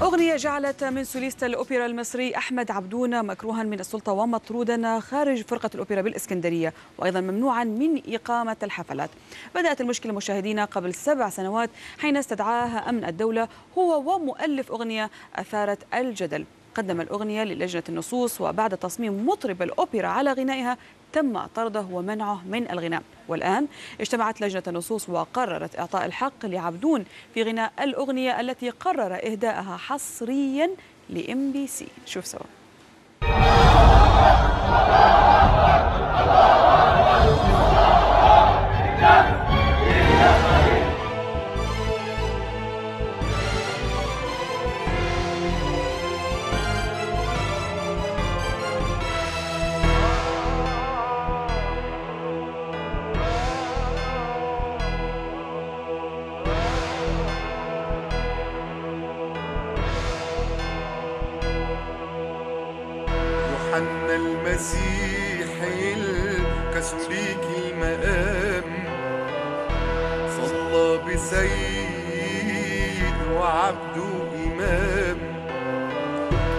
أغنية جعلت من سوليست الأوبرا المصري أحمد عبدون مكروها من السلطة ومطرودا خارج فرقة الأوبرا بالإسكندرية، وأيضا ممنوعا من إقامة الحفلات. بدأت المشكلة مشاهدينا قبل 7 سنوات حين استدعاها أمن الدولة هو ومؤلف أغنية أثارت الجدل. قدم الأغنية للجنة النصوص، وبعد تصميم مطرب الأوبرا على غنائها تم طرده ومنعه من الغناء. والآن اجتمعت لجنة النصوص وقررت إعطاء الحق لعبدون في غناء الأغنية التي قرر إهداءها حصريا لMBC. شوف سوا. يوحنا المسيح الكاثوليك المقام صلى بسيد وعبده إمام.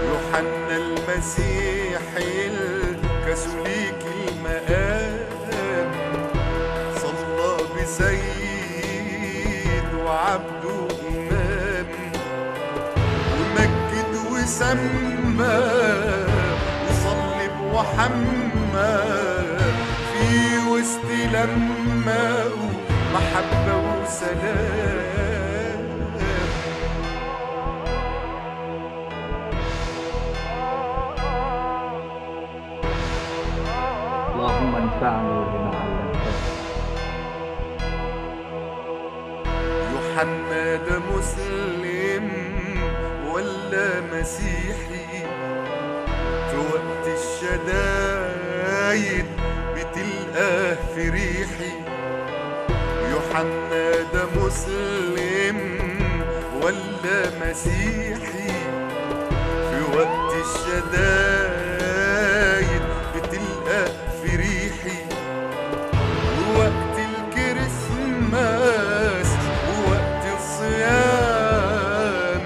يوحنا المسيح الكاثوليك المقام صلى بسيد وعبده إمام، ومجد وسمى وحمى في وسط لما محبة وسلام. اللهم انفعني بما علمتني. يوحنا ده مسلم ولا مسيحي؟ في وقت الشدايد بتلقاه في ريحي. يوحنا ده مسلم ولا مسيحي؟ في وقت الشدايد بتلقاه في ريحي. ووقت الكريسماس ووقت الصيام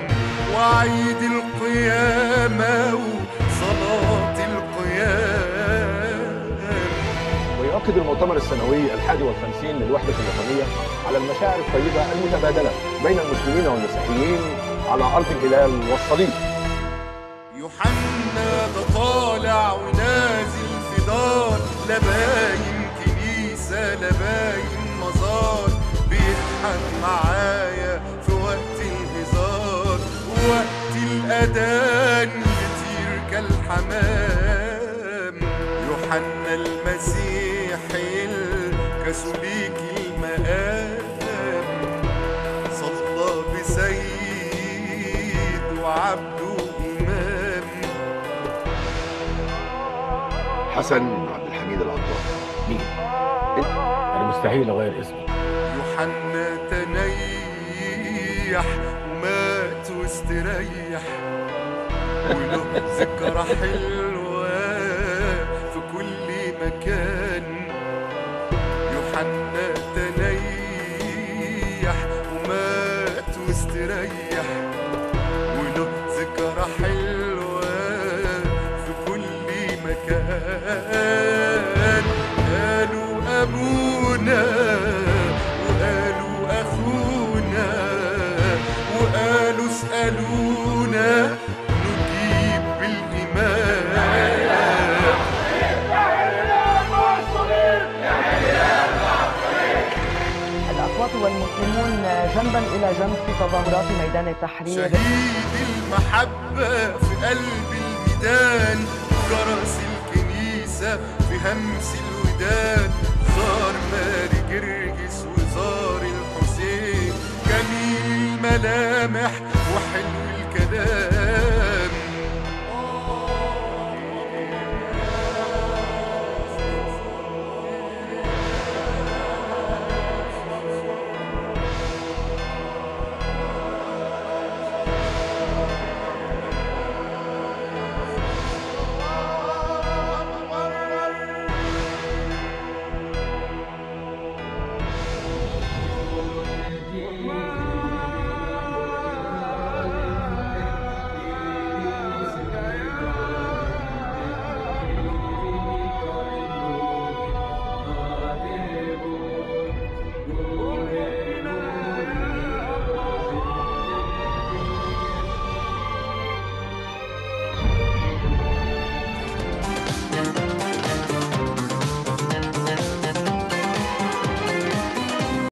وعيد القيامة يؤكد المؤتمر السنوي 51 للوحدة الوطنية على المشاعر الطيبة المتبادلة بين المسلمين والمسيحيين على أرض الهلال والصليب. يوحنا ده طالع ونازل في دار، لا باين كنيسة لا باين مزار، بيضحك معايا في وقت الهزار، ووقت الأذان بيطير كالحمام. يوحنا المسيح الكاثوليك المقام صلى بسيد وعبده إمام. حسن عبد الحميد العطار. مين؟ انت؟ انا مستحيل اغير اسمي. يوحنا تنيح ومات واستريح، وله ذكرى حلوة في كل مكان. يوحنا تنيح ومات واستريح، وله ذكرى حلوة في كل مكان. قالوا أبونا وقالوا أخونا وقالوا اسألونا نجيب بالإيمان. الأقباط والمسلمون جنبا إلى جنب في تظاهرات ميدان التحرير. شهيد المحبة في قلب الميدان، جرس الكنيسة في همس الودان. زار ماري جرجس وزار الحسين، جميل الملامح وحلو الكلام.